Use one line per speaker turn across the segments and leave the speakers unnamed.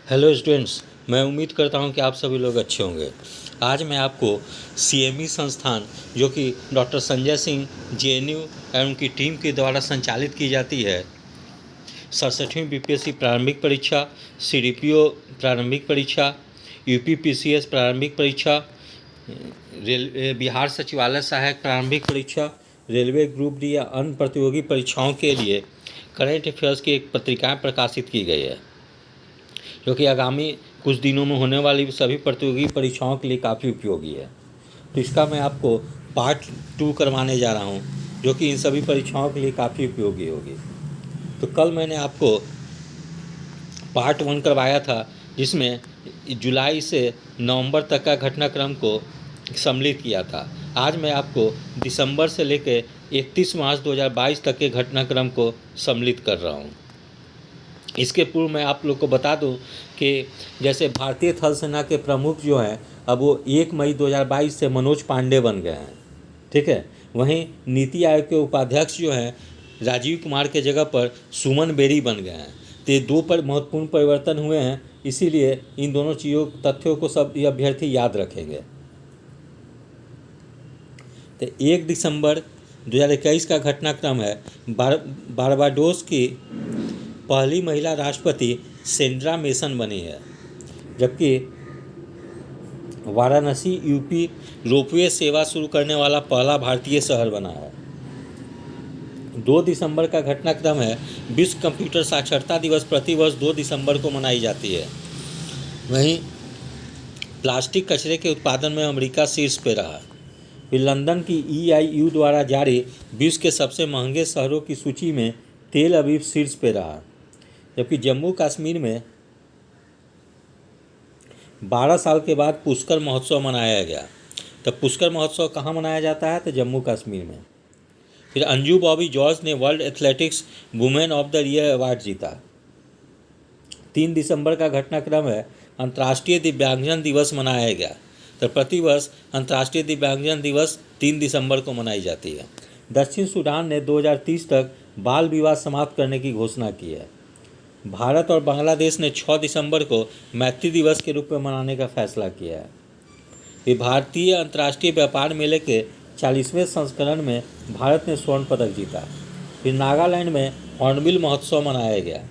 Hello students, मैं उम्मीद करता हूं कि आप सभी लोग अच्छे होंगे। आज मैं आपको सीएमई संस्थान जो कि डॉक्टर संजय सिंह जेएनयू एवं उनकी टीम के द्वारा संचालित की जाती है 67वीं बीपीएससी प्रारंभिक परीक्षा, सीडीपीओ प्रारंभिक परीक्षा, यूपीपीसीएस प्रारंभिक परीक्षा, बिहार सचिवालय सहायक प्रारंभिक परीक्षा, रेलवे ग्रुप डी या अन्य प्रतियोगी परीक्षाओं के लिए करेंट अफेयर्स की एक पत्रिकाएँ प्रकाशित की गई है जो कि आगामी कुछ दिनों में होने वाली सभी प्रतियोगी परीक्षाओं के लिए काफ़ी उपयोगी है। तो इसका मैं आपको पार्ट 2 करवाने जा रहा हूँ जो कि इन सभी परीक्षाओं के लिए काफ़ी उपयोगी होगी। तो कल मैंने आपको पार्ट 1 करवाया था जिसमें जुलाई से नवंबर तक का घटनाक्रम को सम्मिलित किया था। आज मैं आपको दिसंबर से लेकर 31 मार्च 2022 तक के घटनाक्रम को सम्मिलित कर रहा हूँ। इसके पूर्व मैं आप लोग को बता दूं कि जैसे भारतीय थल सेना के प्रमुख जो हैं अब वो 1 मई 2022 से मनोज पांडे बन गए हैं, ठीक है। वहीं नीति आयोग के उपाध्यक्ष जो हैं राजीव कुमार के जगह पर सुमन बेरी बन गए हैं। तो ये दो महत्वपूर्ण परिवर्तन हुए हैं, इसीलिए इन दोनों चीज़ों तथ्यों को सब ये अभ्यर्थी याद रखेंगे। तो 1 दिसंबर 2021 का घटनाक्रम है बारबाडोस की पहली महिला राष्ट्रपति सेंड्रा मेसन बनी है, जबकि वाराणसी यूपी रोपवे सेवा शुरू करने वाला पहला भारतीय शहर बना है। 2 दिसंबर का घटनाक्रम है विश्व कंप्यूटर साक्षरता दिवस प्रतिवर्ष 2 दिसंबर को मनाई जाती है। वहीं प्लास्टिक कचरे के उत्पादन में अमेरिका शीर्ष पे रहा। फिर लंदन की EIU द्वारा जारी विश्व के सबसे महंगे शहरों की सूची में तेल अवीव शीर्ष पे रहा, जबकि जम्मू कश्मीर में 12 साल के बाद पुष्कर महोत्सव मनाया गया। तब पुष्कर महोत्सव कहाँ मनाया जाता है? तो जम्मू कश्मीर में। फिर अंजू बॉबी जॉर्ज ने world athletics women of the year award जीता। 3 दिसंबर का घटनाक्रम है अंतर्राष्ट्रीय दिव्यांगजन दिवस मनाया गया। तो प्रतिवर्ष अंतर्राष्ट्रीय दिव्यांगजन दिवस 3 दिसंबर को मनाई जाती है। दक्षिण सूडान ने 2030 तक बाल विवाह समाप्त करने की घोषणा की है। भारत और बांग्लादेश ने 6 दिसंबर को मैत्री दिवस के रूप में मनाने का फैसला किया है। ये भारतीय अंतर्राष्ट्रीय व्यापार मेले के 40वें संस्करण में भारत ने स्वर्ण पदक जीता। फिर नागालैंड में हॉर्नबिल महोत्सव मनाया गया।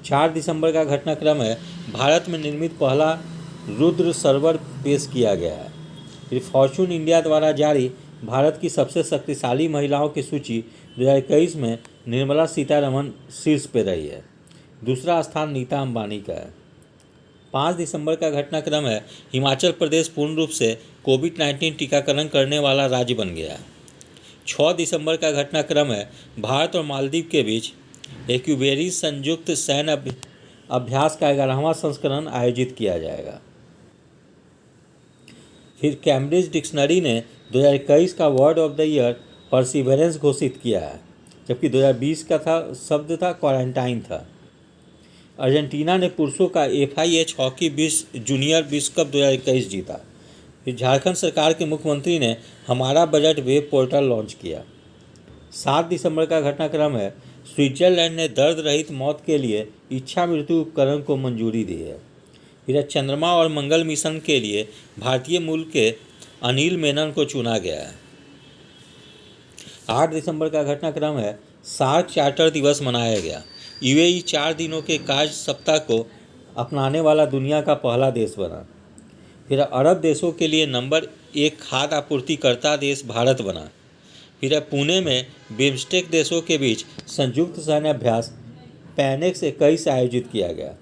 4 दिसंबर का घटनाक्रम है भारत में निर्मित पहला रुद्र सर्वर पेश किया गया है। फिर फॉर्चून इंडिया द्वारा जारी भारत की सबसे शक्तिशाली महिलाओं की सूची 2021 में निर्मला सीतारमण शीर्ष पे रही है। दूसरा स्थान नीता अंबानी का है। 5 दिसंबर का घटनाक्रम है हिमाचल प्रदेश पूर्ण रूप से कोविड-19 टीकाकरण करने वाला राज्य बन गया। 6 दिसंबर का घटनाक्रम है भारत और मालदीव के बीच एक्यूबेरी संयुक्त सैन्य अभ्यास का 11वां संस्करण आयोजित किया जाएगा। फिर कैम्ब्रिज डिक्शनरी ने 2021 का word of the year perseverance घोषित किया है, जबकि 2020 का शब्द था क्वारंटाइन था। अर्जेंटीना ने पुरुषों का FIH हॉकी जूनियर विश्व कप 2021 जीता। फिर झारखंड सरकार के मुख्यमंत्री ने हमारा बजट वेब पोर्टल लॉन्च किया। 7 दिसंबर का घटनाक्रम है स्विट्जरलैंड ने दर्द रहित मौत के लिए इच्छा मृत्यु उपकरण को मंजूरी दी है। फिर चंद्रमा और मंगल मिशन के लिए भारतीय मूल के अनिल मेनन को चुना गया है। 8 दिसंबर का घटनाक्रम है सार्क चार्टर दिवस मनाया गया। UAE 4 दिनों के कार्य सप्ताह को अपनाने वाला दुनिया का पहला देश बना। फिर अरब देशों के लिए नंबर 1 खाद्य आपूर्तिकर्ता देश भारत बना। फिर पुणे में बिम्स्टेक देशों के बीच संयुक्त सैन्य अभ्यास पैनेक्स 21 आयोजित किया गया।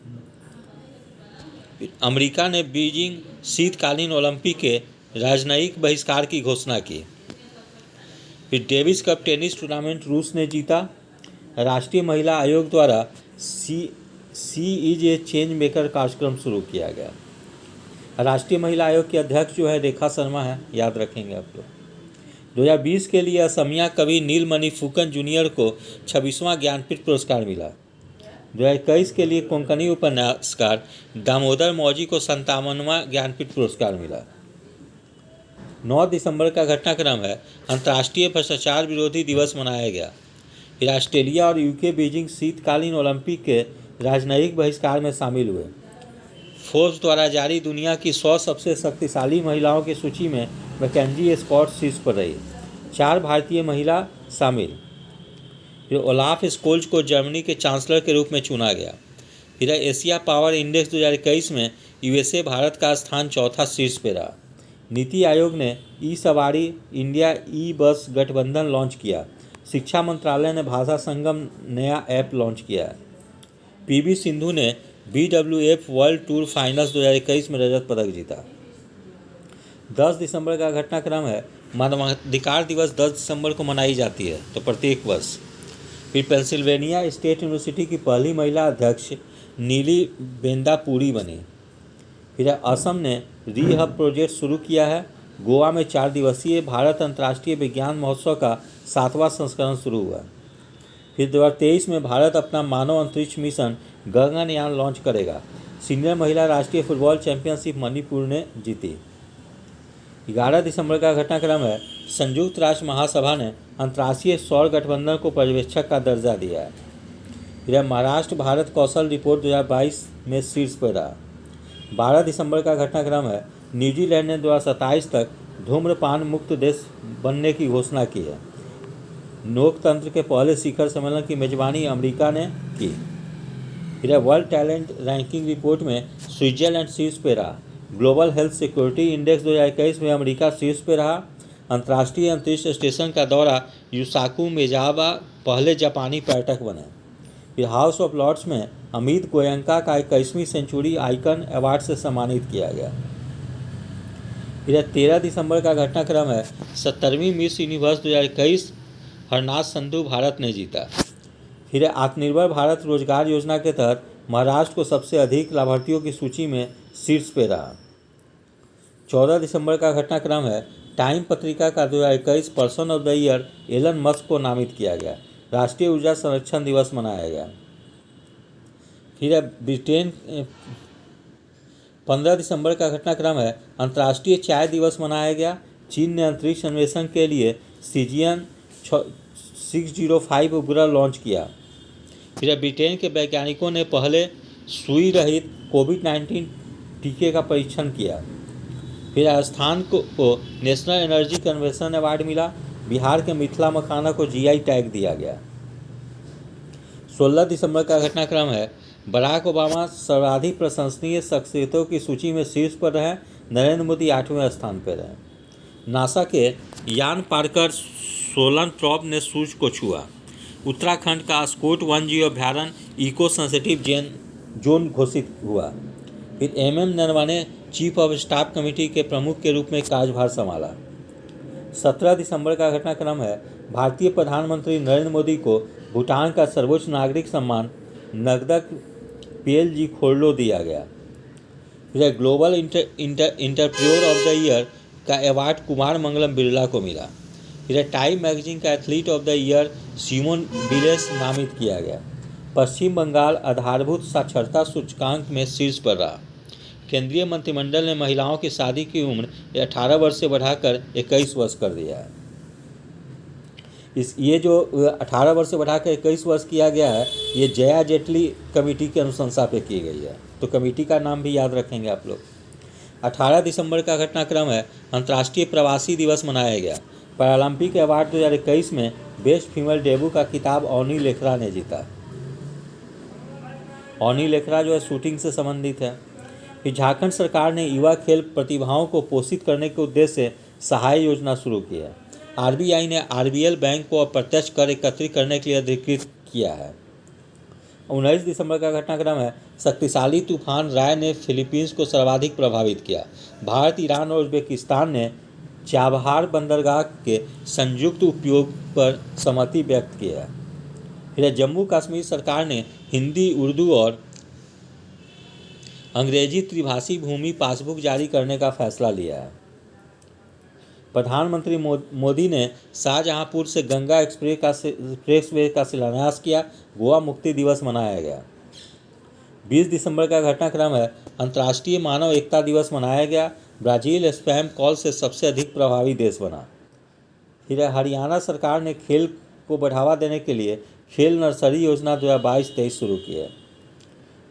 अमेरिका ने बीजिंग शीतकालीन ओलंपिक के राजनयिक बहिष्कार की घोषणा की। फिर डेविस कप टेनिस टूर्नामेंट रूस ने जीता। राष्ट्रीय महिला आयोग द्वारा सी इज ए चेंज मेकर कार्यक्रम शुरू किया गया। राष्ट्रीय महिला आयोग के अध्यक्ष जो है रेखा शर्मा है, याद रखेंगे आप लोग। 2020 के लिए असमिया कवि नीलमणि फुकन जूनियर को 26वां ज्ञानपीठ पुरस्कार मिला। 2021 के लिए कोंकणी उपन्यासकार दामोदर मौजी को 57वां ज्ञानपीठ पुरस्कार मिला। 9 दिसंबर का घटनाक्रम है अंतर्राष्ट्रीय भ्रष्टाचार विरोधी दिवस मनाया गया। फिर ऑस्ट्रेलिया और UK बीजिंग शीतकालीन ओलंपिक के राजनयिक बहिष्कार में शामिल हुए। फोर्ब्स द्वारा जारी दुनिया की 100 सबसे शक्तिशाली महिलाओं की सूची में मैकेंजी स्कॉट शीर्ष पर रही। 4 भारतीय महिला शामिल। फिर ओलाफ स्कोल्ज को जर्मनी के चांसलर के रूप में चुना गया। फिर एशिया पावर इंडेक्स 2021 में यूएसए भारत का स्थान चौथा शीर्ष पर रहा। नीति आयोग ने ई सवारी इंडिया ई बस गठबंधन लॉन्च किया। शिक्षा मंत्रालय ने भाषा संगम नया ऐप लॉन्च किया है। पीवी सिंधु ने BWF वर्ल्ड टूर फाइनल्स 2021 में रजत पदक जीता। 10 दिसंबर का घटनाक्रम है। मानवाधिकार दिवस 10 दिसंबर को मनाई जाती है, तो प्रत्येक वर्ष। फिर पेंसिल्वेनिया स्टेट यूनिवर्सिटी की पहली महिला अध्यक्ष नीली बेंदापुरी बनी। फिर असम ने रीहब प्रोजेक्ट शुरू किया है। गोवा में 4 दिवसीय भारत अंतर्राष्ट्रीय विज्ञान महोत्सव का 7वां संस्करण शुरू हुआ। फिर 2023 में भारत अपना मानव अंतरिक्ष मिशन गगनयान लॉन्च करेगा। सीनियर महिला राष्ट्रीय फुटबॉल चैंपियनशिप मणिपुर ने जीती। 11 दिसंबर का घटनाक्रम है। संयुक्त राष्ट्र महासभा ने अंतर्राष्ट्रीय सौर गठबंधन को पर्यवेक्षक का दर्जा दिया है। फिर महाराष्ट्र भारत कौशल रिपोर्ट 2022 में शीर्ष पर रहा। 12 दिसंबर का घटनाक्रम है। न्यूजीलैंड ने 2027 तक धूम्रपान मुक्त देश बनने की घोषणा की है। लोकतंत्र के पहले शिखर सम्मेलन की मेजबानी अमेरिका ने की। फिर वर्ल्ड टैलेंट रैंकिंग रिपोर्ट में स्विट्जरलैंड शीर्ष पर रहा। ग्लोबल हेल्थ सिक्योरिटी इंडेक्स 2021 में अमेरिका शीर्ष पर रहा। अंतर्राष्ट्रीय अंतरिक्ष स्टेशन का दौरा यूसाकू मेजावा पहले जापानी पर्यटक बने। फिर हाउस ऑफ लॉर्ड्स में अमित गोयंका का 21वीं सेंचुरी आइकन अवार्ड से सम्मानित किया गया। फिर 13 दिसंबर का घटनाक्रम है। 70वीं मिस यूनिवर्स 2021 हरनाथ संधू भारत ने जीता। फिर आत्मनिर्भर भारत रोजगार योजना के तहत महाराष्ट्र को सबसे अधिक लाभार्थियों की सूची में शीर्ष पे रहा। 14 दिसंबर का घटनाक्रम है। टाइम पत्रिका का 2021 person of the year Elon Musk को नामित किया गया। राष्ट्रीय ऊर्जा संरक्षण दिवस मनाया गया। फिर ब्रिटेन 15 दिसंबर का घटनाक्रम है। अंतर्राष्ट्रीय चाय दिवस मनाया गया। चीन ने अंतरिक्ष अन्वेषण के लिए सीजियन 605 उपग्रह लॉन्च किया। फिर ब्रिटेन के वैज्ञानिकों ने पहले सुई रहित कोविड-19 टीके का परीक्षण किया। फिर राजस्थान को नेशनल एनर्जी कन्वेंशन अवार्ड मिला। बिहार के मिथिला मखाना को जीआई टैग दिया गया। 16 दिसंबर का घटनाक्रम है। बराक ओबामा सर्वाधिक प्रशंसनीय शख्सियतों की सूची में शीर्ष पर रहे। नरेंद्र मोदी 8वें स्थान पर रहे। नासा के यान पार्कर सोलन प्रॉब ने सूर्य को छुआ। उत्तराखंड का स्कोट वन्यजीव अभ्यारण्य इको सेंसिटिव जोन घोषित हुआ। फिर नरवणे ने चीफ ऑफ स्टाफ कमेटी के प्रमुख के रूप में कार्यभार संभाला। 17 दिसंबर का घटनाक्रम है। भारतीय प्रधानमंत्री नरेंद्र मोदी को भूटान का सर्वोच्च नागरिक सम्मान नगदक PLG खोरलो दिया गया। फिर global entrepreneur of the year का अवार्ड कुमार मंगलम बिरला को मिला। फिर टाइम मैगजीन का athlete of the year Simone Biles नामित किया गया। पश्चिम बंगाल आधारभूत साक्षरता सूचकांक में शीर्ष पर रहा। केंद्रीय मंत्रिमंडल ने महिलाओं की शादी की उम्र 18 वर्ष से बढ़ाकर 21 वर्ष कर दिया है। ये जो 18 वर्ष से बढ़ाकर 21 वर्ष किया गया है, ये जया जेटली कमेटी की अनुशंसा पे की गई है। तो कमेटी का नाम भी याद रखेंगे आप लोग। 18 दिसंबर का घटनाक्रम है। अंतर्राष्ट्रीय प्रवासी दिवस मनाया गया। पैरालंपिक अवार्ड 2021 में बेस्ट फीमेल डेब्यू का खिताब अवनी लेखरा ने जीता। अवनी लेखरा जो है शूटिंग से संबंधित है। फिर झारखंड सरकार ने युवा खेल प्रतिभाओं को पोषित करने के उद्देश्य से सहाय योजना शुरू की है। RBI ने RBL बैंक को अप्रत्यक्ष कर एकत्रित करने के लिए अधिकृत किया है। 19 दिसंबर का घटनाक्रम है। शक्तिशाली तूफान राय ने फिलीपींस को सर्वाधिक प्रभावित किया। भारत, ईरान और उज्बेकिस्तान ने चाबहार बंदरगाह के संयुक्त उपयोग पर सहमति व्यक्त किया है। फिर जम्मू कश्मीर सरकार ने हिंदी, उर्दू और अंग्रेजी त्रिभाषी भूमि पासबुक जारी करने का फैसला लिया है। प्रधानमंत्री मोदी ने शाहजहांपुर से गंगा एक्सप्रेसवे का शिलान्यास किया। गोवा मुक्ति दिवस मनाया गया। 20 दिसंबर का घटनाक्रम है। अंतर्राष्ट्रीय मानव एकता दिवस मनाया गया। ब्राज़ील स्पैम कॉल से सबसे अधिक प्रभावी देश बना। फिर हरियाणा सरकार ने खेल को बढ़ावा देने के लिए खेल नर्सरी योजना 2022-23 शुरू की है।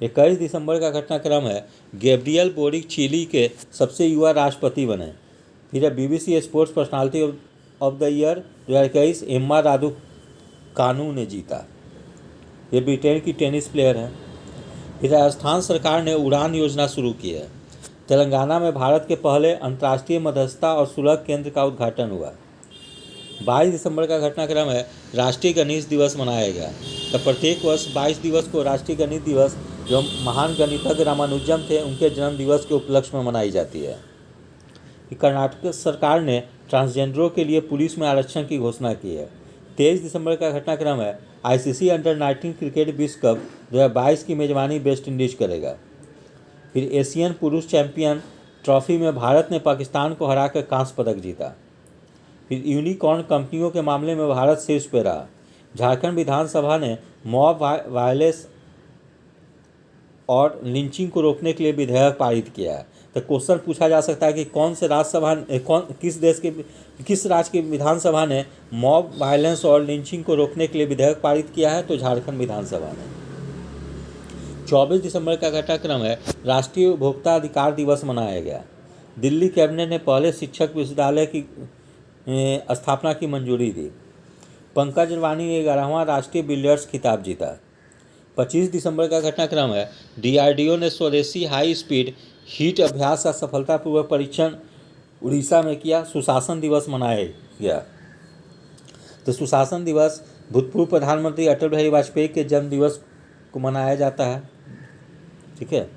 21 दिसंबर का घटनाक्रम है गैब्रियल बोरिक चिली के सबसे युवा राष्ट्रपति बने। फिर है BBC sports personality of the year 2021 Emma Raducanu ने जीता। ये ब्रिटेन की टेनिस प्लेयर है। फिर राजस्थान सरकार ने उड़ान योजना शुरू की है। तेलंगाना में भारत के पहले अंतर्राष्ट्रीय मध्यस्थता और सुलह केंद्र का उद्घाटन हुआ। 22 दिसंबर का घटनाक्रम है राष्ट्रीय गणित दिवस मनाया गया। तो प्रत्येक वर्ष 22 दिवस को राष्ट्रीय गणित दिवस जो महान गणितज्ञ रामानुजम थे उनके जन्म दिवस के उपलक्ष्य में मनाई जाती है। कर्नाटक सरकार ने ट्रांसजेंडरों के लिए पुलिस में आरक्षण की घोषणा की है। 23 दिसंबर का घटनाक्रम है ICC अंडर-19 क्रिकेट विश्व कप 2022 की मेजबानी वेस्ट इंडीज करेगा। फिर एशियन पुरुष चैंपियन ट्रॉफी में भारत ने पाकिस्तान को हराकर कांस्य पदक जीता। फिर यूनिकॉर्न कंपनियों के मामले में भारत शीर्ष पर रहा। झारखंड विधानसभा ने मॉब वायलेंस और लिंचिंग को रोकने के लिए विधेयक पारित किया है। तो क्वेश्चन पूछा जा सकता है कि कौन से किस राज्य की विधानसभा ने मॉब वायलेंस और लिंचिंग को रोकने के लिए विधेयक पारित किया है, तो झारखंड विधानसभा ने। 24 दिसंबर का घटनाक्रम है राष्ट्रीय उपभोक्ता अधिकार दिवस मनाया गया। दिल्ली कैबिनेट ने पहले शिक्षक विश्वविद्यालय की स्थापना की मंजूरी दी। पंकज अडवाणी ने 11वां राष्ट्रीय बिलियर्ड्स खिताब जीता। 25 दिसंबर का घटनाक्रम है DRDO ने स्वदेशी हाई स्पीड हीट अभ्यास का सफलतापूर्वक परीक्षण उड़ीसा में किया। सुशासन दिवस मनाया गया। तो सुशासन दिवस भूतपूर्व प्रधानमंत्री अटल बिहारी वाजपेयी के जन्म दिवस को मनाया जाता है। ठीक है।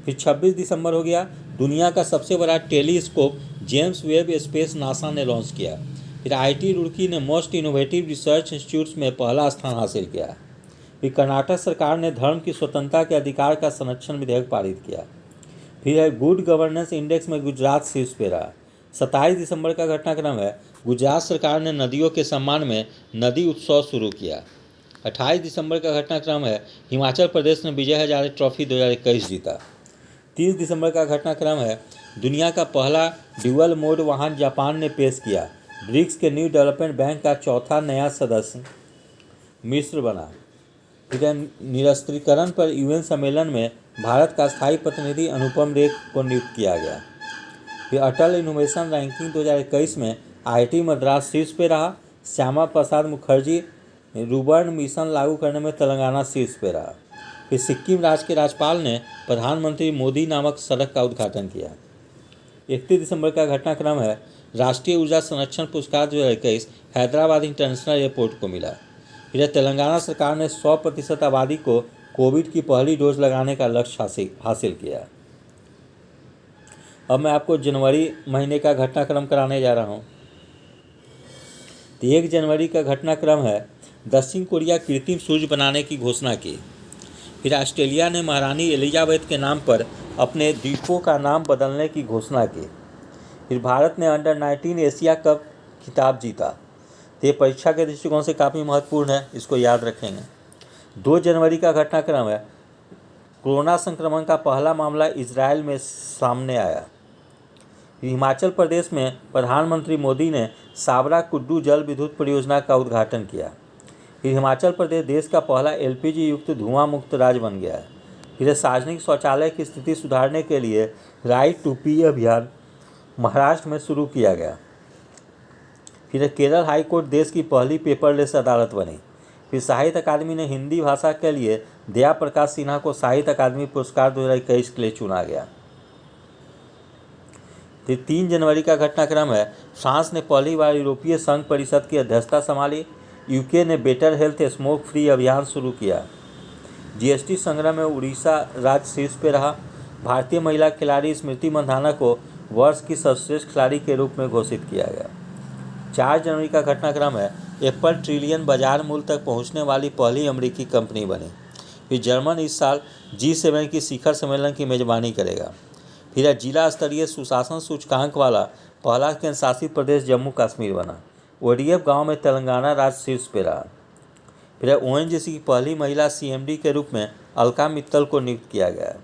फिर 26 दिसंबर हो गया दुनिया का सबसे बड़ा telescope James Webb space NASA ने लॉन्च किया। फिर IIT रुड़की ने मोस्ट इनोवेटिव रिसर्च इंस्टीट्यूट्स में पहला स्थान हासिल किया। फिर कर्नाटक सरकार ने धर्म की स्वतंत्रता के अधिकार का संरक्षण विधेयक पारित किया। फिर है गुड गवर्नेंस इंडेक्स में गुजरात शीर्ष पे रहा। 27 दिसंबर का घटनाक्रम है गुजरात सरकार ने नदियों के सम्मान में नदी उत्सव शुरू किया। 28 दिसंबर का घटनाक्रम है हिमाचल प्रदेश ने विजय हजारे ट्रॉफी 2021 जीता। 30 दिसंबर का घटनाक्रम है दुनिया का पहला ड्यूअल मोड वाहन जापान ने पेश किया। ब्रिक्स के न्यू डेवलपमेंट बैंक का चौथा नया सदस्य मिस्र बना। फिर निरस्त्रीकरण पर UN सम्मेलन में भारत का स्थायी प्रतिनिधि अनुपम रेख को नियुक्त किया गया। फिर अटल इनोवेशन रैंकिंग 2021 में IIT मद्रास शीर्ष पे रहा। श्यामा प्रसाद मुखर्जी रुर्बन मिशन लागू करने में तेलंगाना शीर्ष पे रहा। फिर सिक्किम राज्य के राज्यपाल ने प्रधानमंत्री मोदी नामक सड़क का उद्घाटन किया। 31 दिसंबर का घटनाक्रम है राष्ट्रीय ऊर्जा संरक्षण पुरस्कार 2021 हैदराबाद इंटरनेशनल एयरपोर्ट को मिला। फिर तेलंगाना सरकार ने 100% आबादी को कोविड की पहली डोज लगाने का लक्ष्य हासिल किया। अब मैं आपको जनवरी महीने का घटनाक्रम कराने जा रहा हूँ। तो 1 जनवरी का घटनाक्रम है दक्षिण कोरिया कृत्रिम सूर्य बनाने की घोषणा की। फिर ऑस्ट्रेलिया ने महारानी एलिजाबेथ के नाम पर अपने द्वीपों का नाम बदलने की घोषणा की। फिर भारत ने अंडर-19 एशिया कप खिताब जीता। तो ये परीक्षा के दृष्टिकोण से काफ़ी महत्वपूर्ण है, इसको याद रखेंगे। 2 जनवरी का घटनाक्रम है कोरोना संक्रमण का पहला मामला इजराइल में सामने आया। हिमाचल प्रदेश में प्रधानमंत्री मोदी ने साबरा कुड्डू जल विद्युत परियोजना का उद्घाटन किया। फिर हिमाचल प्रदेश देश का पहला LPG युक्त धुआं मुक्त राज्य बन गया है। फिर सार्वजनिक शौचालय की स्थिति सुधारने के लिए राइट टू पी अभियान महाराष्ट्र में शुरू किया गया। फिर केरल हाई कोर्ट देश की पहली पेपरलेस अदालत बनी। फिर साहित्य अकादमी ने हिंदी भाषा के लिए दया प्रकाश सिन्हा को साहित्य अकादमी पुरस्कार 2021 के लिए चुना गया। फिर 3 जनवरी का घटनाक्रम है फ्रांस ने पहली बार यूरोपीय संघ परिषद की अध्यक्षता संभाली। UK ने बेटर हेल्थ स्मोक फ्री अभियान शुरू किया। GST संग्रह में उड़ीसा राज्य शीर्ष पे रहा। भारतीय महिला खिलाड़ी स्मृति मंधाना को वर्ष की सर्वश्रेष्ठ खिलाड़ी के रूप में घोषित किया गया। 4 जनवरी का घटनाक्रम है एप्पल ट्रिलियन बाजार मूल्य तक पहुंचने वाली पहली अमेरिकी कंपनी बनी। फिर जर्मन इस साल G7 की शिखर सम्मेलन की मेजबानी करेगा। फिर जिला स्तरीय सुशासन सूचकांक वाला पहला केंद्र शासित प्रदेश जम्मू कश्मीर बना। ODF गांव में तेलंगाना राज्य शीर्ष पे रहा। फिर ONGC की पहली महिला CMD के रूप में अलका मित्तल को नियुक्त किया गया।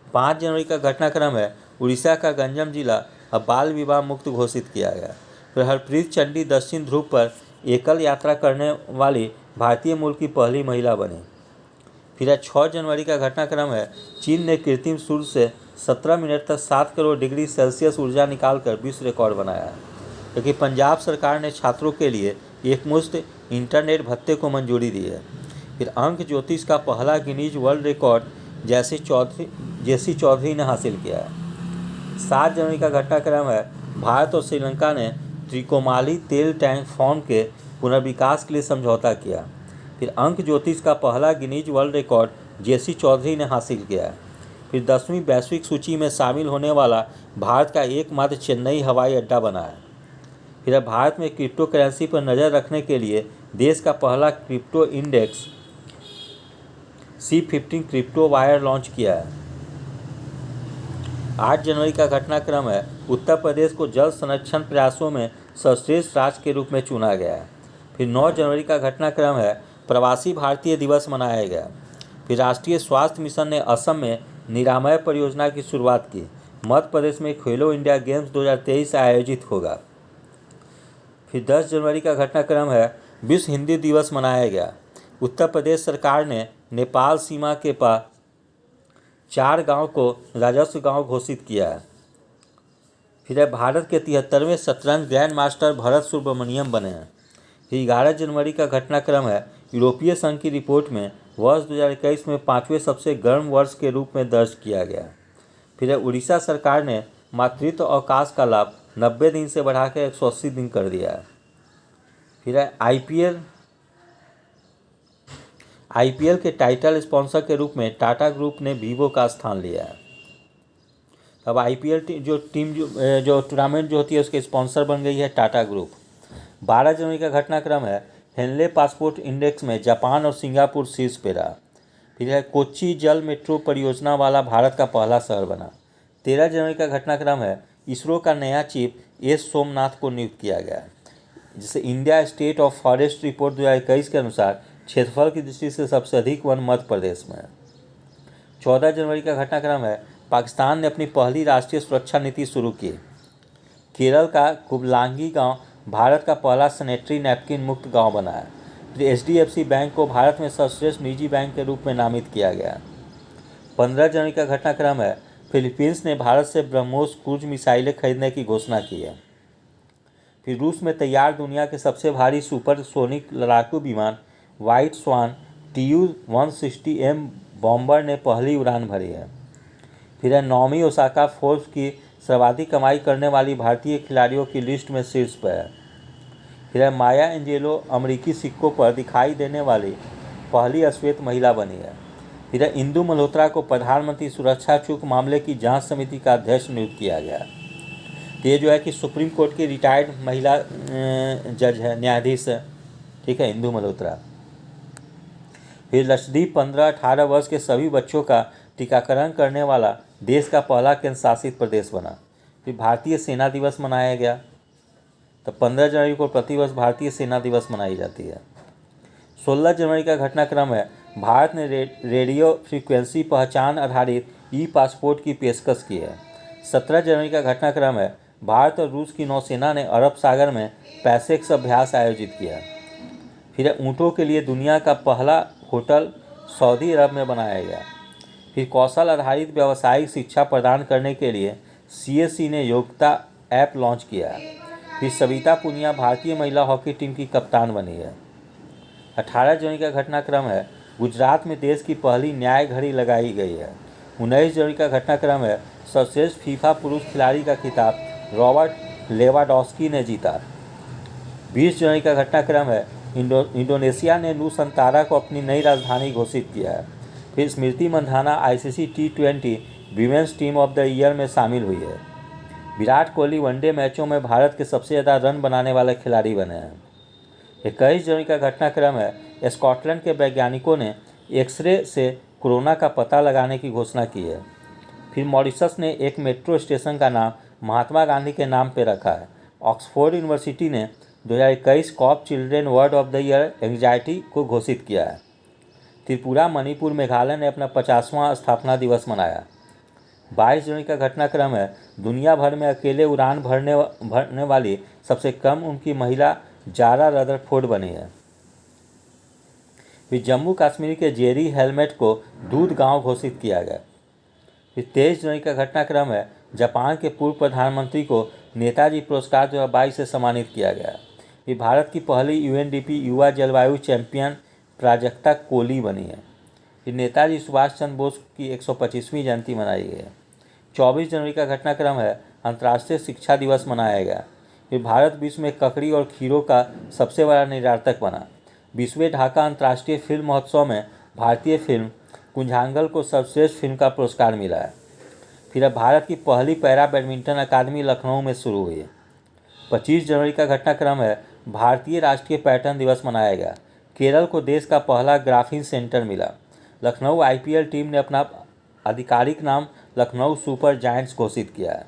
5 जनवरी का घटनाक्रम है उड़ीसा का गंजम जिला अब बाल विवाह मुक्त घोषित किया गया। फिर हरप्रीत चंडी दक्षिण ध्रुव पर एकल यात्रा करने वाली भारतीय मूल की पहली महिला बनी। फिर 6 जनवरी का घटनाक्रम है, चीन ने कृत्रिम सूर्य से 17 मिनट तक 7 करोड़ डिग्री सेल्सियस ऊर्जा निकालकर विश्व रिकॉर्ड बनाया है। क्योंकि पंजाब सरकार ने छात्रों के लिए एकमुश्त इंटरनेट भत्ते को मंजूरी दी है। फिर अंक ज्योतिष का पहला गिनीज वर्ल्ड रिकॉर्ड जेसी चौधरी ने हासिल किया है। 7 जनवरी का घटनाक्रम है, भारत और श्रीलंका ने त्रिकोमाली तेल टैंक फार्म के पुनर्विकास के लिए समझौता किया। फिर अंक ज्योतिष का पहला गिनीज वर्ल्ड रिकॉर्ड जेसी चौधरी ने हासिल किया है। फिर 10वीं वैश्विक सूची में शामिल होने वाला भारत का एकमात्र चेन्नई हवाई अड्डा बना है। फिर भारत में क्रिप्टो करेंसी पर नज़र रखने के लिए देश का पहला crypto index C15 crypto wire launch किया है। 8 जनवरी का घटनाक्रम है, उत्तर प्रदेश को जल संरक्षण प्रयासों में सर्वश्रेष्ठ राज्य के रूप में चुना गया है। फिर 9 जनवरी का घटनाक्रम है, प्रवासी भारतीय दिवस मनाया गया। फिर राष्ट्रीय स्वास्थ्य मिशन ने असम में निरामय परियोजना की शुरुआत की। मध्य प्रदेश में खेलो इंडिया गेम्स 2023 आयोजित होगा। फिर 10 जनवरी का घटनाक्रम है, विश्व हिंदी दिवस मनाया गया। उत्तर प्रदेश सरकार ने नेपाल सीमा के पास 4 गांव को राजस्व गांव घोषित किया है। फिर भारत के 73वें शतरंज ग्रैंड मास्टर भरत सुब्रमण्यम बने हैं। फिर 11 जनवरी का घटनाक्रम है, यूरोपीय संघ की रिपोर्ट में वर्ष 2021 में 5वें सबसे गर्म वर्ष के रूप में दर्ज किया गया। फिर उड़ीसा सरकार ने मातृत्व अवकाश का लाभ 90 दिन से बढ़ाकर 180 दिन कर दिया है। फिर आईपीएल के टाइटल स्पॉन्सर के रूप में टाटा ग्रुप ने वीवो का स्थान लिया है। अब आईपीएल जो टूर्नामेंट जो होती है उसके स्पॉन्सर बन गई है टाटा ग्रुप। 12 जनवरी का घटनाक्रम है, हेनले पासपोर्ट इंडेक्स में जापान और सिंगापुर शीर्ष पे रहा। फिर है कोच्चि जल मेट्रो परियोजना वाला भारत का पहला शहर बना। 13 जनवरी का घटनाक्रम है, इसरो का नया चीफ एस सोमनाथ को नियुक्त किया गया है। जिससे India state of forest report 2021 के अनुसार क्षेत्रफल की दृष्टि से सबसे अधिक वन मध्य प्रदेश में है। 14 जनवरी का घटनाक्रम है, पाकिस्तान ने अपनी पहली राष्ट्रीय सुरक्षा नीति शुरू की। केरल का कुबलांगी गांव भारत का पहला सैनिटरी नैपकिन मुक्त गांव बना है। फिर HDFC बैंक को भारत में सर्वश्रेष्ठ निजी बैंक के रूप में नामित किया गया। 15 जनवरी का घटनाक्रम है, फिलीपींस ने भारत से ब्रह्मोस क्रूज मिसाइलें खरीदने की घोषणा की है। फिर रूस में तैयार दुनिया के सबसे भारी सुपरसोनिक लड़ाकू विमान व्हाइट स्वान Tu-160M बॉम्बर ने पहली उड़ान भरी है। फिर नाओमी ओसाका फोर्ब्स की सर्वाधिक कमाई करने वाली भारतीय खिलाड़ियों की लिस्ट में शीर्ष पर है। फिर माया एंजेलो अमेरिकी सिक्कों पर दिखाई देने वाली पहली अश्वेत महिला बनी है। फिर इंदु मल्होत्रा को प्रधानमंत्री सुरक्षा चूक मामले की जांच समिति का अध्यक्ष नियुक्त किया गया। ये जो है कि सुप्रीम कोर्ट की रिटायर्ड महिला जज है, न्यायाधीश है, ठीक है, इंदु मल्होत्रा। फिर लक्षद्वीप 15-18 वर्ष के सभी बच्चों का टीकाकरण करने वाला देश का पहला केंद्र शासित प्रदेश बना। फिर भारतीय सेना दिवस मनाया गया। तो 15 जनवरी को प्रतिवर्ष भारतीय सेना दिवस मनाई जाती है। 16 जनवरी का घटनाक्रम है, भारत ने रेडियो फ्रीक्वेंसी पहचान आधारित ई-पासपोर्ट की पेशकश की है। 17 जनवरी का घटनाक्रम है, भारत और रूस की नौसेना ने अरब सागर में पैसेक्स अभ्यास आयोजित किया। फिर ऊँटों के लिए दुनिया का पहला होटल सऊदी अरब में बनाया गया। फिर कौशल आधारित व्यावसायिक शिक्षा प्रदान करने के लिए CSC ने योग्यता ऐप लॉन्च किया है। फिर सविता पुनिया भारतीय महिला हॉकी टीम की कप्तान बनी है। 18 जनवरी का घटनाक्रम है, गुजरात में देश की पहली न्याय घड़ी लगाई गई है। 19 जनवरी का घटनाक्रम है, सर्वश्रेष्ठ फीफा पुरुष खिलाड़ी का खिताब रॉबर्ट लेवाडॉस्की ने जीता। 20 जनवरी का घटनाक्रम है, इंडोनेशिया ने नूसंतारा को अपनी नई राजधानी घोषित किया है। फिर Smriti Mandhana ICC T20 women's team of the year में शामिल हुई है। विराट कोहली वनडे मैचों में भारत के सबसे ज़्यादा रन बनाने वाले खिलाड़ी बने हैं। 21 जनवरी का घटनाक्रम है, स्कॉटलैंड के वैज्ञानिकों ने एक्सरे से कोरोना का पता लगाने की घोषणा की है। फिर मॉरिशस ने एक मेट्रो स्टेशन का नाम महात्मा गांधी के नाम पर रखा है। ऑक्सफोर्ड यूनिवर्सिटी ने 2021 कॉप children word of the year anxiety को घोषित किया है। त्रिपुरा, मणिपुर, मेघालय ने अपना 50वां स्थापना दिवस मनाया। 22 जनवरी का घटनाक्रम है, दुनिया भर में अकेले उड़ान भरने वाली सबसे कम उम्र की महिला जारा रदरफोर्ड बनी है। फिर जम्मू कश्मीर के जेरी हेलमेट को दूध गांव घोषित किया गया। फिर 23 जनवरी का घटनाक्रम है, जापान के पूर्व प्रधानमंत्री को नेताजी पुरस्कार 2022 से सम्मानित किया गया। फिर भारत की पहली यूएनडीपी युवा जलवायु चैंपियन प्राजक्ता कोली बनी है। फिर नेताजी सुभाष चंद्र बोस की 125वीं जयंती मनाई गई है। 24 जनवरी का घटनाक्रम है, अंतर्राष्ट्रीय शिक्षा दिवस मनाया गया। फिर भारत विश्व में ककड़ी और खीरों का सबसे बड़ा निर्यातक बना। 20वें ढाका अंतर्राष्ट्रीय फिल्म महोत्सव में भारतीय फिल्म कुंजांगल को सर्वश्रेष्ठ फिल्म का पुरस्कार मिला है। फिर अब भारत की पहली पैरा बैडमिंटन अकादमी लखनऊ में शुरू हुई है। 25 जनवरी का घटनाक्रम है, भारतीय राष्ट्रीय पर्यटन दिवस मनाया गया। केरल को देश का पहला ग्राफीन सेंटर मिला। लखनऊ आईपीएल टीम ने अपना आधिकारिक नाम लखनऊ सुपर जायंट्स घोषित किया है।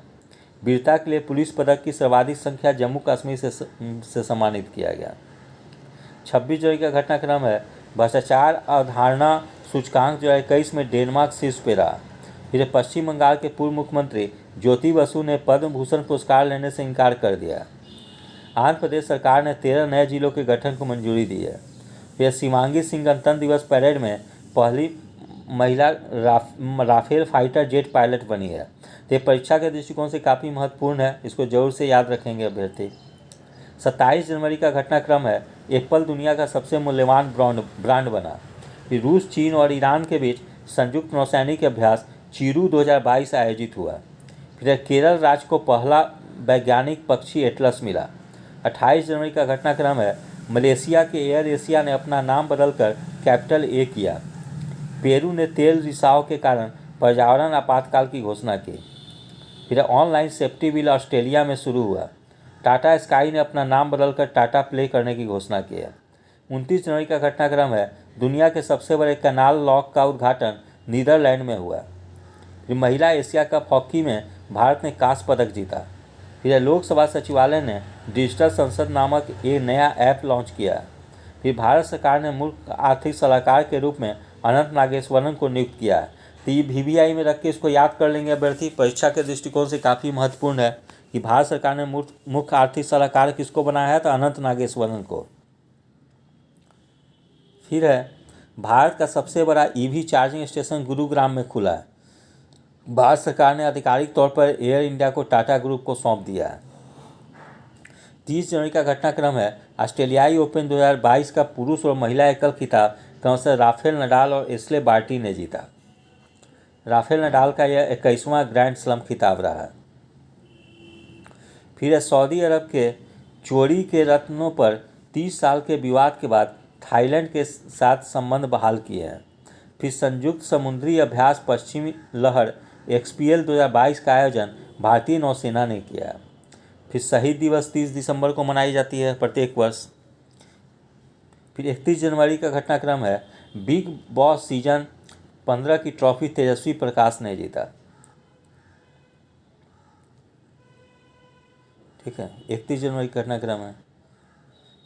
वीरता के लिए पुलिस पदक की सर्वाधिक संख्या जम्मू कश्मीर से सम्मानित किया गया। 26 जनवरी का घटनाक्रम है, भ्रष्टाचार अवधारणा सूचकांक 2021 में डेनमार्क शीर्ष पे रहा। फिर पश्चिम बंगाल के पूर्व मुख्यमंत्री ज्योति बसु ने पद्म भूषण पुरस्कार लेने से इनकार कर दिया। आंध्र प्रदेश सरकार ने 13 नए जिलों के गठन को मंजूरी दी है। फिर शिवांगी सिंह गणतंत्र दिवस परेड में पहली महिला राफेल फाइटर जेट पायलट बनी है। तो ये परीक्षा के दृष्टिकोण से काफ़ी महत्वपूर्ण है, इसको जरूर से याद रखेंगे अभ्यर्थी। 27 जनवरी का घटनाक्रम है, एप्पल दुनिया का सबसे मूल्यवान ब्रांड बना। फिर रूस, चीन और ईरान के बीच संयुक्त नौसैनिक अभ्यास चीरू 2022 आयोजित हुआ। फिर केरल राज्य को पहला वैज्ञानिक पक्षी एटलस मिला। 28 जनवरी का घटनाक्रम है, मलेशिया के एयर एशिया ने अपना नाम बदलकर कैपिटल ए किया। पेरू ने तेल रिसाव के कारण पर्यावरण आपातकाल की घोषणा की। फिर ऑनलाइन सेफ्टी बिल ऑस्ट्रेलिया में शुरू हुआ। टाटा स्काई ने अपना नाम बदलकर टाटा प्ले करने की घोषणा की है। 29 जनवरी का घटनाक्रम है, दुनिया के सबसे बड़े कैनाल लॉक का उद्घाटन नीदरलैंड में हुआ। फिर महिला एशिया कप हॉकी में भारत ने कांस्य पदक जीता। फिर लोकसभा सचिवालय ने डिजिटल संसद नामक एक नया ऐप लॉन्च किया। फिर भारत सरकार ने मुख्य आर्थिक सलाहकार के रूप में अनंत नागेश्वरन को नियुक्त किया है। तो ये VVI में रख के इसको याद कर लेंगे अभ्यर्थी, परीक्षा के दृष्टिकोण से काफ़ी महत्वपूर्ण है कि भारत सरकार ने मुख्य आर्थिक सलाहकार किसको बनाया है, तो अनंत नागेश्वरन को। फिर है, भारत का सबसे बड़ा EV चार्जिंग स्टेशन गुरुग्राम में खुला है। भारत सरकार ने आधिकारिक तौर पर एयर इंडिया को टाटा ग्रुप को सौंप दिया है। 30 जनवरी का घटनाक्रम है, ऑस्ट्रेलियाई ओपन 2022 का पुरुष और महिला एकल खिताब क्रमशः राफेल नडाल और एशले बार्टी ने जीता। राफेल नडाल का यह 21वां ग्रैंड स्लैम खिताब रहा है। फिर सऊदी अरब के चोरी के रत्नों पर 30 साल के विवाद के बाद थाईलैंड के साथ संबंध बहाल किए हैं। फिर संयुक्त समुद्री अभ्यास पश्चिमी लहर XPL 2022 का आयोजन भारतीय नौसेना ने किया है। फिर शहीद दिवस 30 दिसंबर को मनाई जाती है प्रत्येक वर्ष। फिर 31 जनवरी का घटनाक्रम है, बिग बॉस सीजन 15 की ट्रॉफी तेजस्वी प्रकाश ने जीता। ठीक है, 31 जनवरी का घटनाक्रम है।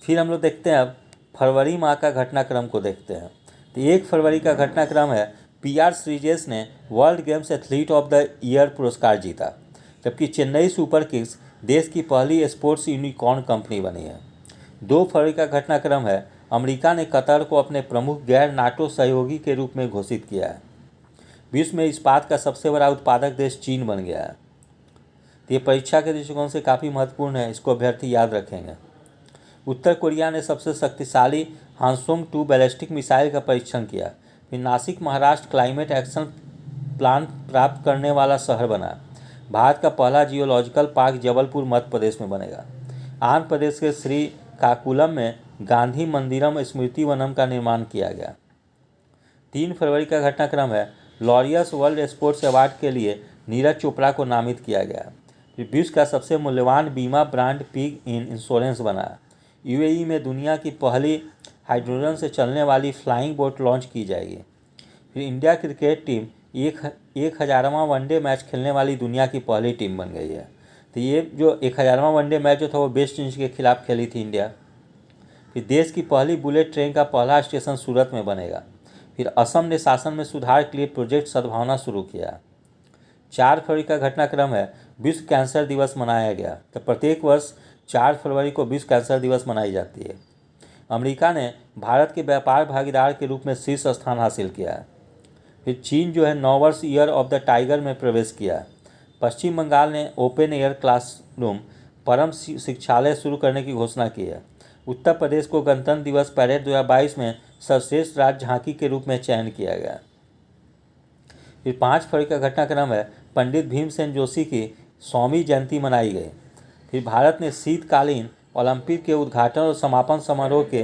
फिर हम लोग देखते हैं अब फरवरी माह का घटनाक्रम को देखते हैं। तो 1 फरवरी का घटनाक्रम है, PR श्रीजेश ने world games athlete of the year पुरस्कार जीता, जबकि चेन्नई सुपर किंग्स देश की पहली स्पोर्ट्स यूनिकॉर्न कंपनी बनी है। 2 फरवरी का घटनाक्रम है, अमेरिका ने कतर को अपने प्रमुख गैर नाटो सहयोगी के रूप में घोषित किया है। विश्व में इस्पात का सबसे बड़ा उत्पादक देश चीन बन गया है। तो ये परीक्षा के दृष्टिकोण से काफ़ी महत्वपूर्ण है, इसको अभ्यर्थी याद रखेंगे। उत्तर कोरिया ने सबसे शक्तिशाली हानसोंग 2 बैलिस्टिक मिसाइल का परीक्षण किया। फिर Nashik Maharashtra climate action plan प्राप्त करने वाला शहर बना। भारत का पहला जियोलॉजिकल पार्क जबलपुर मध्य प्रदेश में बनेगा। आंध्र प्रदेश के श्रीकाकुलम में गांधी मंदिरम स्मृति वनम का निर्माण किया गया। 3 फरवरी का घटनाक्रम है, लॉरियस वर्ल्ड स्पोर्ट्स अवार्ड के लिए नीरज चोपड़ा को नामित किया गया। फिर विश्व का सबसे मूल्यवान बीमा ब्रांड पिग इन इंश्योरेंस बना। UAE में दुनिया की पहली हाइड्रोजन से चलने वाली फ्लाइंग बोट लॉन्च की जाएगी। फिर इंडिया क्रिकेट टीम 1000वां वनडे मैच खेलने वाली दुनिया की पहली टीम बन गई है। तो ये जो 1000वां वनडे मैच जो था वो वेस्ट इंडीज के खिलाफ खेली थी इंडिया। फिर देश की पहली बुलेट ट्रेन का पहला स्टेशन सूरत में बनेगा। फिर असम ने शासन में सुधार के लिए प्रोजेक्ट सद्भावना शुरू किया। 4 फरवरी का घटनाक्रम है, विश्व कैंसर दिवस मनाया गया। तो प्रत्येक वर्ष 4 फरवरी को विश्व कैंसर दिवस मनाई जाती है। अमेरिका ने भारत के व्यापार भागीदार के रूप में शीर्ष स्थान हासिल किया है। फिर चीन जो है 9 वर्ष ईयर ऑफ द टाइगर में प्रवेश किया। पश्चिम बंगाल ने ओपन एयर क्लासरूम परम शिक्षालय शुरू करने की घोषणा की है। उत्तर प्रदेश को गणतंत्र दिवस परेड 2022 में सर्वश्रेष्ठ राज्य झांकी के रूप में चयन किया गया। फिर 5 फरवरी का घटनाक्रम है, पंडित भीमसेन जोशी की 100वीं जयंती मनाई गई। फिर भारत ने शीतकालीन ओलंपिक के उद्घाटन और समापन समारोह के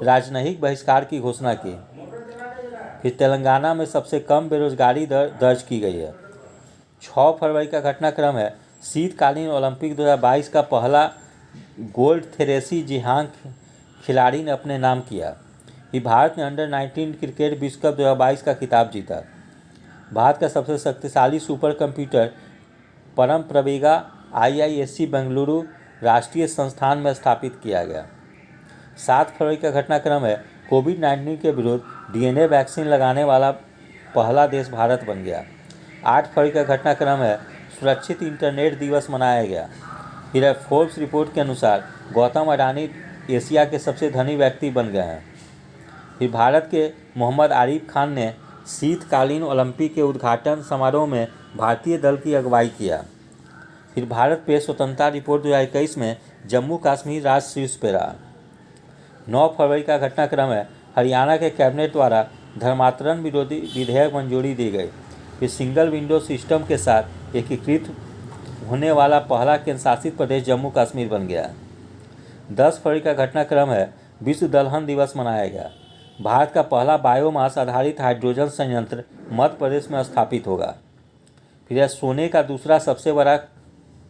राजनयिक बहिष्कार की घोषणा की। फिर तेलंगाना में सबसे कम बेरोजगारी दर दर्ज की गई है। 6 फरवरी का घटनाक्रम है, शीतकालीन ओलंपिक 2022 का पहला गोल्ड थेरेसी जिहांग खिलाड़ी ने अपने नाम किया। फिर भारत ने अंडर 19 क्रिकेट विश्व कप 2022 का खिताब जीता। भारत का सबसे शक्तिशाली सुपर कंप्यूटर परम प्रवेगा IISc बेंगलुरु राष्ट्रीय संस्थान में स्थापित किया गया। 7 फरवरी का घटनाक्रम है, कोविड-19 के विरुद्ध DNA वैक्सीन लगाने वाला पहला देश भारत बन गया। 8 फरवरी का घटनाक्रम है, सुरक्षित इंटरनेट दिवस मनाया गया। फिर फोर्ब्स रिपोर्ट के अनुसार गौतम अडानी एशिया के सबसे धनी व्यक्ति बन गए हैं। फिर भारत के मोहम्मद आरिफ खान ने शीतकालीन ओलंपिक के उद्घाटन समारोह में भारतीय दल की अगुवाई किया। फिर भारत पे स्वतंत्रता रिपोर्ट 2021 में जम्मू कश्मीर राज्य शीर्ष पे रहा। 9 फरवरी का घटनाक्रम है, हरियाणा के कैबिनेट द्वारा धर्मांतरण विरोधी विधेयक मंजूरी दी गई। फिर सिंगल विंडो सिस्टम के साथ एकीकृत होने वाला पहला केंद्र शासित प्रदेश जम्मू कश्मीर बन गया। 10 फरवरी का घटनाक्रम है, विश्व दलहन दिवस मनाया गया। भारत का पहला बायोमास आधारित हाइड्रोजन संयंत्र मध्य प्रदेश में स्थापित होगा। फिर सोने का दूसरा सबसे बड़ा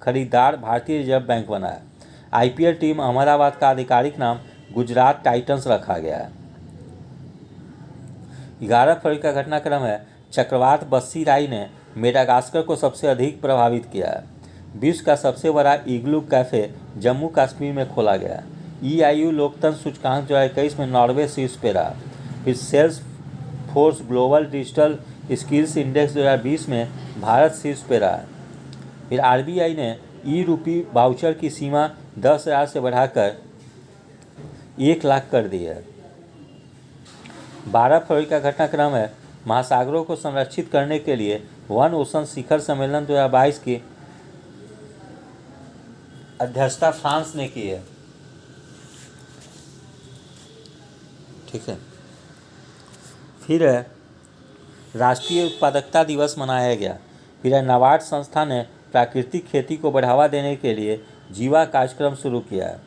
खरीदार भारतीय रिजर्व बैंक बना है। IPL टीम अहमदाबाद का आधिकारिक नाम गुजरात टाइटंस रखा गया है। 11 फरवरी का घटनाक्रम है, चक्रवात बस्सी राई ने मेडागास्कर को सबसे अधिक प्रभावित किया है। विश्व का सबसे बड़ा इग्लू कैफे जम्मू कश्मीर में खोला गया। EIU लोकतंत्र सूचकांक 2021 में नॉर्वे शीर्ष पे रहा। फिर Salesforce global digital skills index 2020 में भारत शीर्ष पे रहा। फिर RBI ने ई-रूपी वाउचर की सीमा 10,000 से बढ़ाकर 1 लाख कर दी है। 12 फरवरी का घटनाक्रम है, महासागरों को संरक्षित करने के लिए वन ओशन शिखर सम्मेलन 2022 की अध्यक्षता फ्रांस ने की है। ठीक है। फिर है राष्ट्रीय उत्पादकता दिवस मनाया गया। फिर है नाबार्ड संस्था ने प्राकृतिक खेती को बढ़ावा देने के लिए जीवा कार्यक्रम शुरू किया है।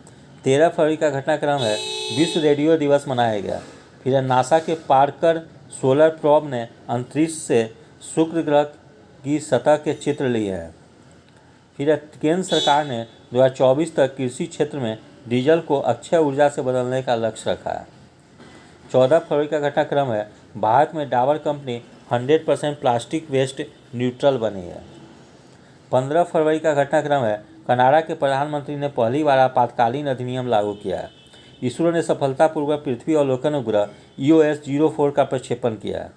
13 फरवरी का घटनाक्रम है, विश्व रेडियो दिवस मनाया गया। फिर नासा के पार्कर सोलर प्रोब ने अंतरिक्ष से शुक्र ग्रह की सतह के चित्र लिए हैं। फिर केंद्र सरकार ने 2024 तक कृषि क्षेत्र में डीजल को अक्षय ऊर्जा से बदलने का लक्ष्य रखा है। 14 फरवरी का घटनाक्रम है, भारत में Dabur company 100% plastic waste neutral बनी है। 15 फरवरी का घटनाक्रम है, कनाडा के प्रधानमंत्री ने पहली बार आपातकालीन अधिनियम लागू किया है। इसरो ने सफलतापूर्वक पृथ्वी अवलोकन उपग्रह EOS-04 का प्रक्षेपण किया है।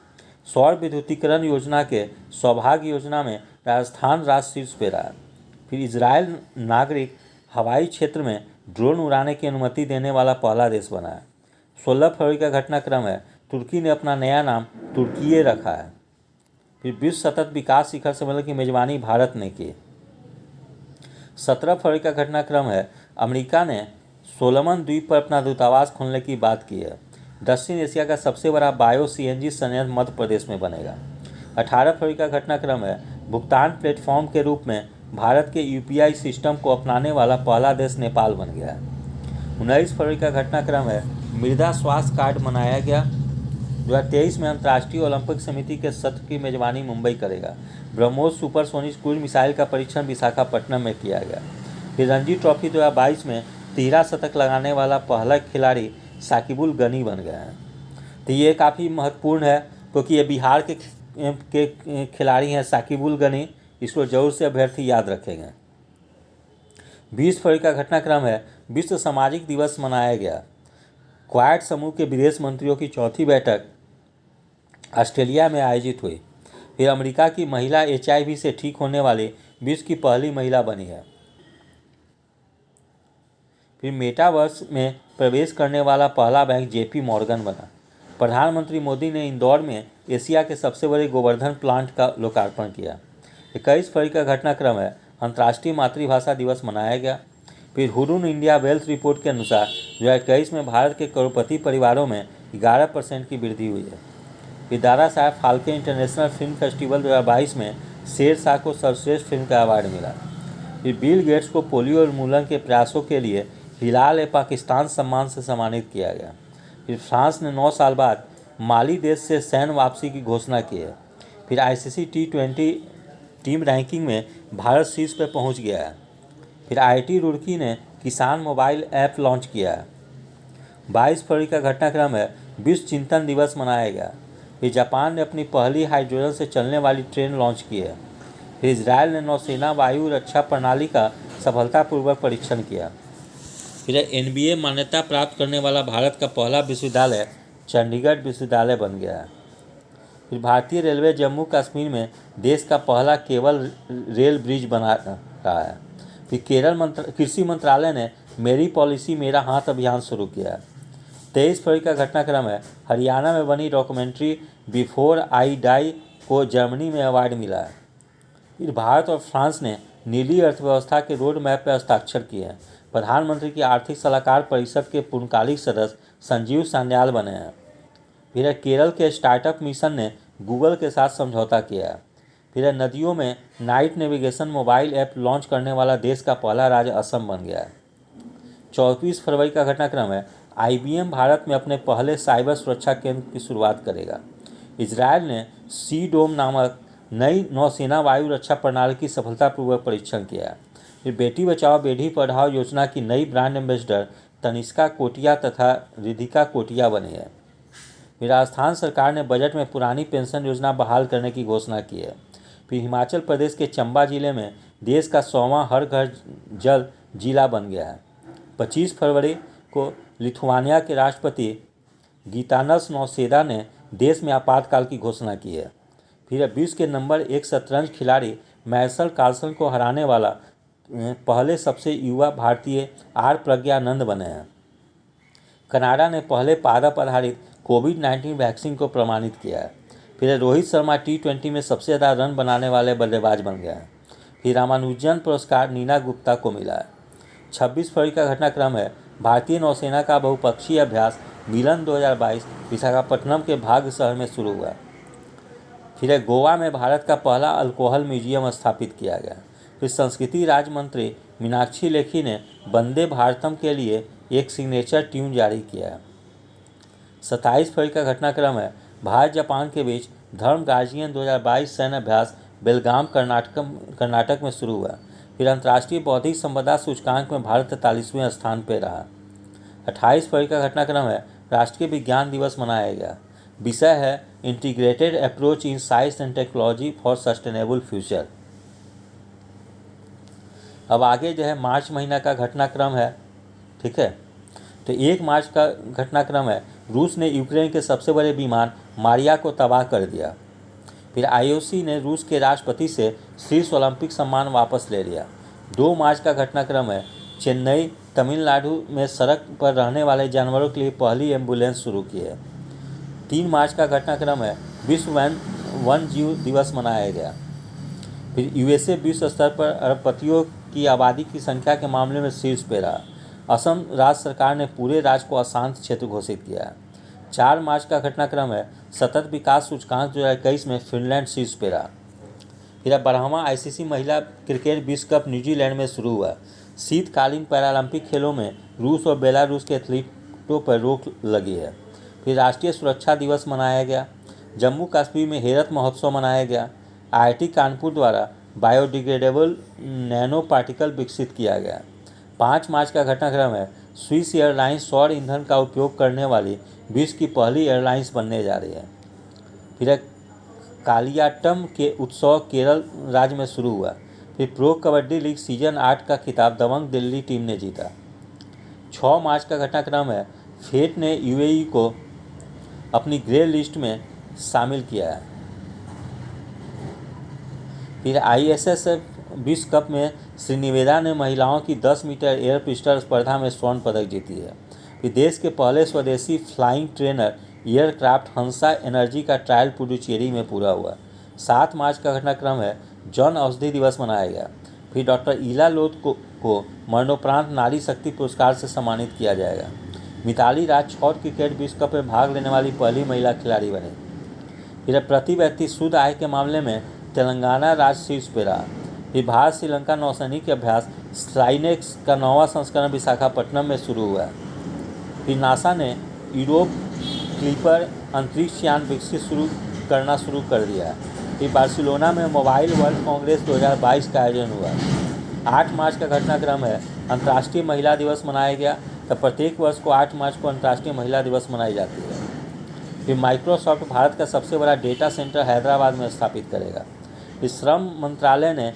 सौर विद्युतीकरण योजना के सौभाग्य योजना में राजस्थान राज्य शीर्ष पे रहा। फिर इजराइल नागरिक हवाई क्षेत्र में ड्रोन उड़ाने की अनुमति देने वाला पहला देश बना है। 16 फरवरी का घटनाक्रम है, तुर्की ने अपना नया नाम तुर्कीये रखा है। फिर विश्व सतत विकास शिखर सम्मेलन की मेजबानी भारत ने की। 17 फरवरी का घटनाक्रम है, अमेरिका ने सोलोमन द्वीप पर अपना दूतावास खोलने की बात की है। दक्षिण एशिया का सबसे बड़ा बायो CNG संयंत्र मध्य प्रदेश में बनेगा। 18 फरवरी का घटनाक्रम है, भुगतान प्लेटफॉर्म के रूप में भारत के UPI सिस्टम को अपनाने वाला पहला देश नेपाल बन गया है। 19 फरवरी का घटनाक्रम है, मृदा स्वास्थ्य कार्ड मनाया गया। 2023 में अंतर्राष्ट्रीय ओलंपिक समिति के सत्र की मेजबानी मुंबई करेगा। ब्रह्मोस सुपरसोनिक क्रूज मिसाइल का परीक्षण विशाखापट्टनम में किया गया। फिर रणजी ट्रॉफी 2022 में 13 शतक लगाने वाला पहला खिलाड़ी साकिबुल गनी बन गया है। तो ये काफ़ी महत्वपूर्ण है क्योंकि ये बिहार के खिलाड़ी हैं साकिबुल गनी, इसको जरूर से अभ्यर्थी याद रखेंगे। 20 फरवरी का घटनाक्रम है, विश्व सामाजिक दिवस मनाया गया। क्वाड समूह के विदेश मंत्रियों की चौथी बैठक ऑस्ट्रेलिया में आयोजित हुई। फिर अमेरिका की महिला HIV से ठीक होने वाली विश्व की पहली महिला बनी है। फिर मेटावर्स में प्रवेश करने वाला पहला बैंक जेपी मॉर्गन बना। प्रधानमंत्री मोदी ने इंदौर में एशिया के सबसे बड़े गोवर्धन प्लांट का लोकार्पण किया। 21 फरवरी का घटनाक्रम है, अंतर्राष्ट्रीय मातृभाषा दिवस मनाया गया। फिर हुरून इंडिया वेल्थ रिपोर्ट के अनुसार 2021 में भारत के करोड़पति परिवारों में 11% की वृद्धि हुई है। फिर Dada Saheb Phalke international film festival 2022 में शेरशाह को सर्वश्रेष्ठ फिल्म का अवार्ड मिला। फिर बिल गेट्स को पोलियो उन्मूलन के प्रयासों के लिए हिलाल ए पाकिस्तान सम्मान से सम्मानित किया गया। फिर फ्रांस ने 9 साल बाद माली देश से सैन्य वापसी की घोषणा की है। फिर आईसीसी T20 टीम रैंकिंग में भारत शीर्ष पर पहुंच गया है। फिर IIT रुड़की ने किसान मोबाइल ऐप लॉन्च किया है। 22 फरवरी का घटनाक्रम है, विश्व चिंतन दिवस मनाया गया। फिर जापान ने अपनी पहली हाइड्रोजन से चलने वाली ट्रेन लॉन्च की है। फिर इजरायल ने नौसेना वायु रक्षा प्रणाली का सफलतापूर्वक परीक्षण किया। फिर NBA मान्यता प्राप्त करने वाला भारत का पहला विश्वविद्यालय चंडीगढ़ विश्वविद्यालय बन गया है। फिर भारतीय रेलवे जम्मू कश्मीर में देश का पहला केबल रेल ब्रिज बना रहा है। फिर केरल कृषि मंत्रालय ने मेरी पॉलिसी मेरा हाथ अभियान शुरू किया है। 23 फरवरी का घटनाक्रम है, हरियाणा में बनी डॉक्यूमेंट्री बिफोर आई डाई को जर्मनी में अवार्ड मिला है। फिर भारत और फ्रांस ने नीली अर्थव्यवस्था के रोड मैप पर हस्ताक्षर किए हैं। प्रधानमंत्री की आर्थिक सलाहकार परिषद के पूर्णकालिक सदस्य संजीव सान्याल बने हैं। फिर केरल के स्टार्टअप मिशन ने गूगल के साथ समझौता किया है। फिर नदियों में night navigation mobile app launch करने वाला देश का पहला राज्य असम बन गया है। 24 फरवरी का घटनाक्रम है, IBM भारत में अपने पहले साइबर सुरक्षा केंद्र की शुरुआत करेगा। इजरायल ने सी डोम नामक नई नौसेना वायु रक्षा प्रणाली की सफलतापूर्वक परीक्षण किया है। फिर बेटी बचाओ बेटी पढ़ाओ योजना की नई ब्रांड एम्बेसडर तनिष्का कोटिया तथा रिधिका कोटिया बनी है। फिर राजस्थान सरकार ने बजट में पुरानी पेंशन योजना बहाल करने की घोषणा की है। फिर हिमाचल प्रदेश के चंबा जिले में देश का 100वां हर घर जल जिला बन गया है। 25 फरवरी को लिथुआनिया के राष्ट्रपति गीतानस नौसेदा ने देश में आपातकाल की घोषणा की है। फिर विश्व के नंबर 1 शतरंज खिलाड़ी मैर्सल कार्लसन को हराने वाला पहले सबसे युवा भारतीय आर प्रज्ञानंद बने हैं। कनाडा ने पहले पादप आधारित कोविड-19 वैक्सीन को प्रमाणित किया है। फिर रोहित शर्मा T20 में सबसे ज़्यादा रन बनाने वाले बल्लेबाज बन गया है। फिर रामानुजन पुरस्कार नीना गुप्ता को मिला है। 26 फरवरी का घटनाक्रम है, भारतीय नौसेना का बहुपक्षीय अभ्यास मिलन 2022 विशाखापट्टनम के भाग्य शहर में शुरू हुआ। फिर गोवा में भारत का पहला अल्कोहल म्यूजियम स्थापित किया गया। फिर संस्कृति राज्य मंत्री मीनाक्षी लेखी ने वंदे भारतम के लिए एक सिग्नेचर ट्यून जारी किया है। 27 फरवरी का घटनाक्रम है, भारत जापान के बीच धर्म गार्जियन 2022 सैन्य अभ्यास बेलगाम कर्नाटक में शुरू हुआ। फिर अंतर्राष्ट्रीय बौद्धिक संपदा सूचकांक में भारत 43वें स्थान पर रहा। 28 फरवरी का घटनाक्रम है, राष्ट्रीय विज्ञान दिवस मनाया गया। विषय है integrated approach in science and technology for sustainable future. अब आगे जो है मार्च महीना का घटनाक्रम है, ठीक है। तो 1 मार्च का घटनाक्रम है, रूस ने यूक्रेन के सबसे बड़े विमान मारिया को तबाह कर दिया। फिर IOC ने रूस के राष्ट्रपति से शीर्ष ओलंपिक सम्मान वापस ले लिया। 2 मार्च का घटनाक्रम है, चेन्नई तमिलनाडु में सड़क पर रहने वाले जानवरों के लिए पहली एम्बुलेंस शुरू की है। 3 मार्च का घटनाक्रम है, विश्व वन जीव दिवस मनाया गया। फिर USA विश्व स्तर पर अरबपतियों की आबादी की संख्या के मामले में शीर्ष पे रहा। असम राज्य सरकार ने पूरे राज्य को अशांत क्षेत्र घोषित किया है। 4 मार्च का घटनाक्रम है, सतत विकास सूचकांक 2021 में फिनलैंड शीर्ष पे रहा। फिर 12वां ICC महिला क्रिकेट विश्व कप न्यूजीलैंड में शुरू हुआ। शीतकालीन पैरालंपिक खेलों में रूस और बेलारूस के एथलीटों पर रोक लगी है। फिर राष्ट्रीय सुरक्षा दिवस मनाया गया। जम्मू कश्मीर में हेरत महोत्सव मनाया गया। IIT कानपुर द्वारा बायोडिग्रेडेबल नैनो पार्टिकल विकसित किया गया। 5 मार्च का घटनाक्रम है, स्विस एयरलाइंस सौर ईंधन का उपयोग करने वाली विश्व की पहली एयरलाइंस बनने जा रही है। फिर कालियाट्टम के उत्सव केरल राज्य में शुरू हुआ। फिर प्रो कबड्डी लीग सीजन 8 का खिताब दबंग दिल्ली टीम ने जीता। 6 मार्च का घटनाक्रम है, फेट ने UAE को अपनी ग्रे लिस्ट में शामिल किया है। फिर ISSF विश्व कप में श्रीनिवेदा ने महिलाओं की 10 मीटर एयर पिस्टल स्पर्धा में स्वर्ण पदक जीती है। फिर देश के पहले स्वदेशी फ्लाइंग ट्रेनर एयरक्राफ्ट हंसा एनर्जी का ट्रायल पुडुचेरी में पूरा हुआ। 7 मार्च का घटनाक्रम है जन औषधि दिवस मनाया गया। फिर डॉक्टर ईला लोथ को मरणोपरांत नारी शक्ति पुरस्कार से सम्मानित किया जाएगा। मिताली राज छौट क्रिकेट विश्व कप में भाग लेने वाली पहली महिला खिलाड़ी बनी। फिर प्रति व्यक्ति शुद्ध आय के मामले में तेलंगाना राज्य शीर्ष पे रहा। फिर भारत श्रीलंका नौसैनिक अभ्यास स्लाइनेक्स का 9वां संस्करण विशाखापट्टनम में शुरू हुआ। फिर नासा ने यूरोप क्लिपर अंतरिक्ष यान विकसित करना शुरू कर दिया। फिर बार्सिलोना में मोबाइल वर्ल्ड कांग्रेस 2022 का आयोजन हुआ। 8 मार्च का घटनाक्रम है अंतर्राष्ट्रीय महिला दिवस मनाया गया। तब प्रत्येक वर्ष को 8 मार्च को अंतर्राष्ट्रीय महिला दिवस मनाई जाती है। फिर माइक्रोसॉफ्ट भारत का सबसे बड़ा डेटा सेंटर हैदराबाद में स्थापित करेगा। फिर श्रम मंत्रालय ने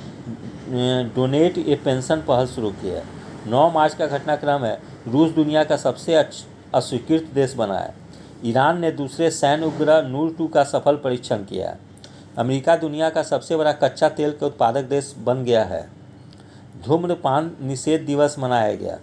डोनेट ए पेंशन पहल शुरू की है। 9 मार्च का घटनाक्रम है रूस दुनिया का सबसे अस्वीकृत देश बना है। ईरान ने दूसरे सैन्य उपग्रह नूर 2 का सफल परीक्षण किया है। अमेरिका दुनिया का सबसे बड़ा कच्चा तेल का उत्पादक देश बन गया है। धूम्रपान निषेध दिवस मनाया गया।